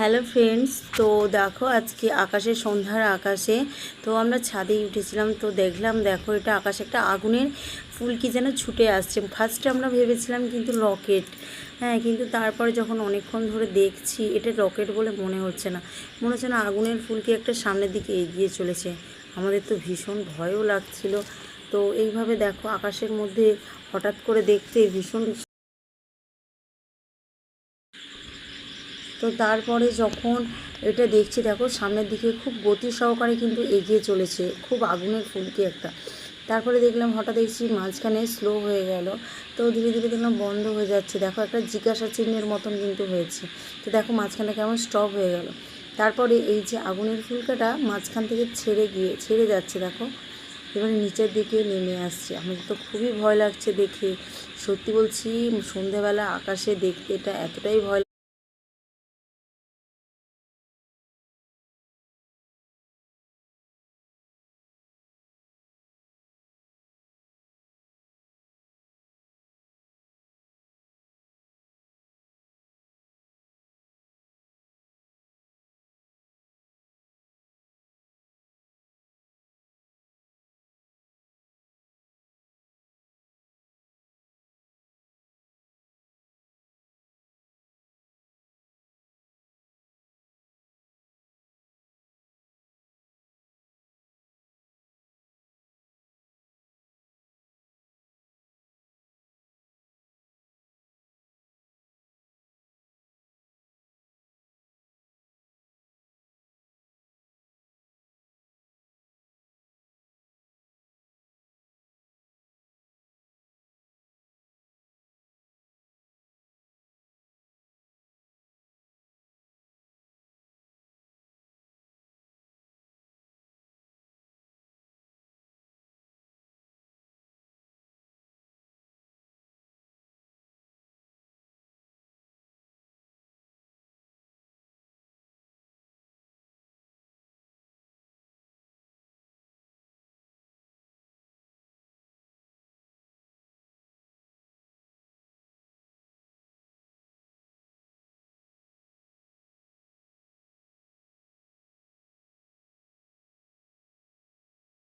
Hello friends, তো দেখো আজকে আকাশে সন্ধ্যার আকাশে তো আমরা ছাদেই উঠেছিলাম। তো দেখলাম, দেখো এটা আকাশে একটা আগুনের ফুলকি যেন ছুটে আসছে। ফার্স্টে আমরা ভেবেছিলাম কিন্তু রকেট, হ্যাঁ, কিন্তু তারপরে যখন অনেকক্ষণ ধরে দেখছি এটা রকেট বলে মনে হচ্ছে না, মনে হচ্ছে না আগুনের ফুলকি একটা সামনের দিকে এগিয়ে চলেছে। আমাদের তো ভীষণ ভয়ও লাগছিল। তো এইভাবে দেখো আকাশের মধ্যে হঠাৎ করে দেখতে ভীষণ। তো তারপরে যখন এটা দেখছি, দেখো সামনের দিকে খুব গতি সহকারে কিন্তু এগিয়ে চলেছে, খুব আগুনের ফুলকি একটা। তারপরে দেখলাম হঠাৎ দেখছি মাঝখানে স্লো হয়ে গেল। তো ধীরে ধীরে দেখলাম বন্ধ হয়ে যাচ্ছে। দেখো একটা জিজ্ঞাসা চিহ্নের মতন কিন্তু হয়েছে। তো দেখো মাঝখানে কেমন স্টপ হয়ে গেল। তারপরে এই যে আগুনের ফুলকাটা মাঝখান থেকে ছেড়ে যাচ্ছে, দেখো এবারে নিচের দিকে নেমে আসছে। আমাদের তো খুবই ভয় লাগছে দেখে, সত্যি বলছি। সন্ধেবেলা আকাশে দেখতে এটা এতটাই ভয়।